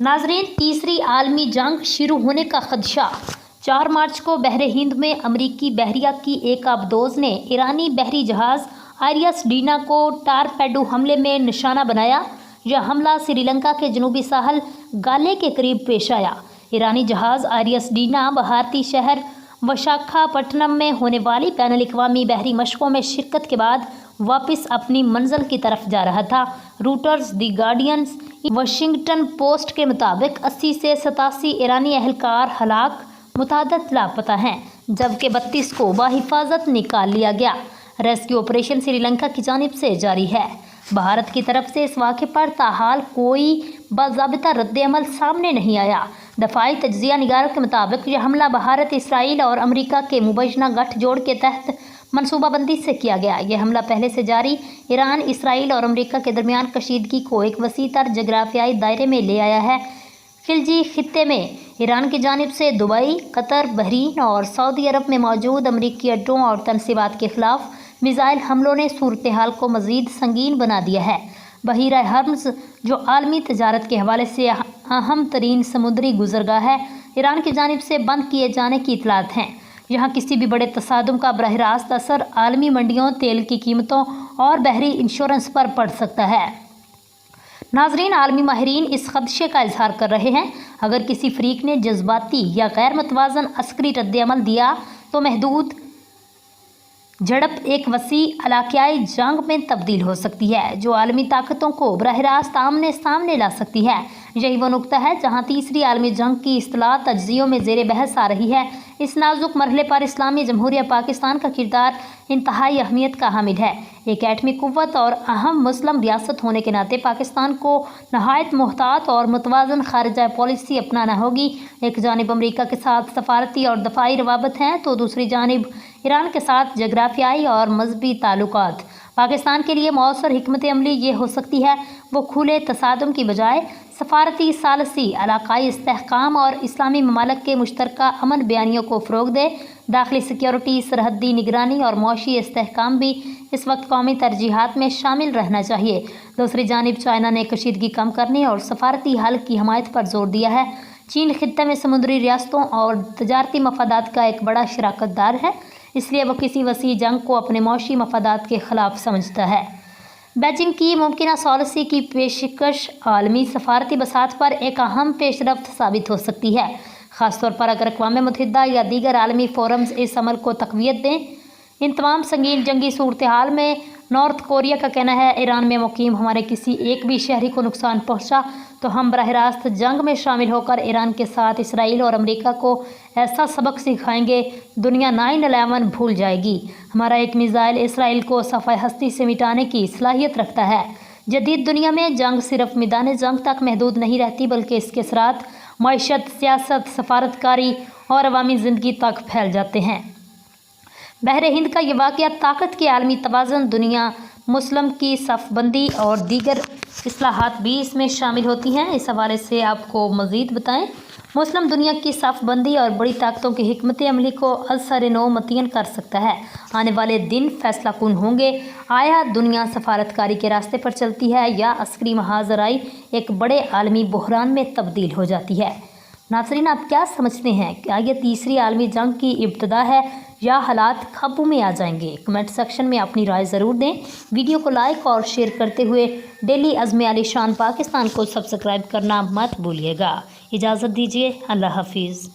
नाजरीन, तीसरी आलमी जंग शुरू होने का खदशा। 4 मार्च को बहरे हिंद में अमरीकी बहरिया की एक आबदोज ने ईरानी बहरी जहाज़ आरियस डीना को टारपेडो हमले में निशाना बनाया। यह हमला श्रीलंका के जनूबी साहल गाले के करीब पेश आया। ईरानी जहाज़ आरियस डीना भारतीय शहर विशाखापट्टनम में होने वाली बैनुल अक़वामी बहरी मशकों में शिरकत के बाद वापस अपनी मंजिल की तरफ जा रहा था। Routers, the guardian, Washington post के मुताबिक 80 से 87 ईरानी एहलकार हलाक, मुतादद लापता हैं, जबकि 32 को बाहिफाजत निकाल लिया गया। रेस्क्यू ऑपरेशन श्रीलंका की जानिब से जारी है। भारत की तरफ से इस वाक़े पर ताहाल कोई बाज़ाबिता रद्द-ए-अमल सामने नहीं आया। दफ़ाई तज्ज़िया निगारों के मुताबिक यह हमला भारत, इसराइल और अमरीका के मुबैना गठजोड़ के तहत मनसूबाबंदी से किया गया। यह हमला पहले से जारी ईरान, इसराइल और अमरीका के दरमियान कशीदगी को एक वसी तर जगराफियाई दायरे में ले आया है। खिलजी खित्ते में ईरान की जानिब से दुबई, कतर, बहरीन और सऊदी अरब में मौजूद अमरीकी अड्डों और तनसीबात के खिलाफ मिसाइल हमलों ने सूरत हाल को मज़ीद संगीन बना दिया है। बहीरा हर्मज़, जो आलमी तजारत के हवाले से अहम तरीन समुद्री गुजरगाह है, ईरान की जानिब से बंद किए जाने की इतलात हैं। यहाँ किसी भी बड़े तसादुम का बरह रास्त असर आलमी मंडियों, तेल की कीमतों और बहरी इंश्योरेंस पर पड़ सकता है। नाजरीन, आलमी माहिरीन इस खदशे का इजहार कर रहे हैं, अगर किसी फरीक ने जज्बाती या गैर मतवाजन अस्करी रद्द-ए-अमल दिया तो महदूद झड़प एक वसी इलाकाई जंग में तब्दील हो सकती है, जो आलमी ताकतों को बरह रास्त आमने सामने ला सकती है। यही वो नुक्ता है जहाँ तीसरी आलमी जंग की इस्तिलाह तज्ज़ियों में ज़ेर बहस आ रही है। इस नाजुक मरहले पर इस्लामी जमहूरिया पाकिस्तान का किरदार इंतहाई अहमियत का हामिल है। एक एटमी कुव्वत और अहम मुस्लिम रियासत होने के नाते पाकिस्तान को नहायत मुहतात और मुतवाज़न खारिजा पॉलिसी अपनाना होगी। एक जानिब अमरीका के साथ सफारती और दफ़ाई रवाबत हैं, तो दूसरी जानिब ईरान के साथ जगराफियाई और मजहबी ताल्लुकात। पाकिस्तान के लिए मौसर हिकमत अमली ये हो सकती है, वो खुले तसादुम की बजाय सफारती सालसी, इलाकाई इस्तेहकाम और इस्लामी ममालिक के मुश्तरका अमन बयानियों को फ़रोग़ दे। दाखिली सिक्योरिटी, सरहदी निगरानी और मौशी इस्तेहकाम भी इस वक्त कौमी तरजीहात में शामिल रहना चाहिए। दूसरी जानिब चाइना ने कशीदगी कम करने और सफारती हल की हमायत पर जोर दिया है। चीन खित्ते में समुद्री रियासतों और तजारती मफादात का एक बड़ा शराकतदार है, इसलिए वह किसी वसी जंग को अपने मौशी मफादात के ख़िलाफ़ समझता है। बीजिंग की मुमकिना सॉलिसी की पेशकश आलमी सफारती बसात पर एक अहम पेशरफ्त साबित हो सकती है, ख़ासतौर पर अगर अक़वाम मुत्तहिदा या दीगर आलमी फोरम्स इस अमल को तक़वियत दें। इन तमाम संगीन जंगी सूरत हाल में नॉर्थ कोरिया का कहना है, ईरान में मुकीम हमारे किसी एक भी शहरी को नुकसान पहुँचा तो हम बरह रास्त जंग में शामिल होकर ईरान के साथ इसराइल और अमरीका को ऐसा सबक सिखाएंगे, दुनिया 9/11 भूल जाएगी। हमारा एक मिसाइल इसराइल को सफ़ाए हस्ती से मिटाने की सलाहियत रखता है। जदीद दुनिया में जंग सिर्फ मैदान जंग तक महदूद नहीं रहती, बल्कि इसके असरात मईशत, सियासत, सफारतकारी और अवामी ज़िंदगी तक फैल जाते हैं। बहरे हिंद का ये वाक़या ताकत के आलमी तवाज़ुन, दुनिया मुस्लिम की सफ़बंदी और दीगर इस्लाहात भी इसमें शामिल होती हैं। इस हवाले से आपको मज़ीद बताएं, मुस्लिम दुनिया की सफ़बंदी और बड़ी ताकतों की हिकमत अमली को असर नो मुतय्यन कर सकता है। आने वाले दिन फैसला कुन होंगे, आया दुनिया सफारतकारी के रास्ते पर चलती है या अस्करी महाजराई एक बड़े आलमी बहरान में तब्दील हो जाती है। नाज़रीन, आप क्या समझते हैं, क्या ये तीसरी आलमी जंग की इब्तिदा है या हालात काबू में आ जाएंगे? कमेंट सेक्शन में अपनी राय ज़रूर दें। वीडियो को लाइक और शेयर करते हुए डेली अज़्म आलिशान पाकिस्तान को सब्सक्राइब करना मत भूलिएगा। इजाज़त दीजिए, अल्लाह हाफिज़।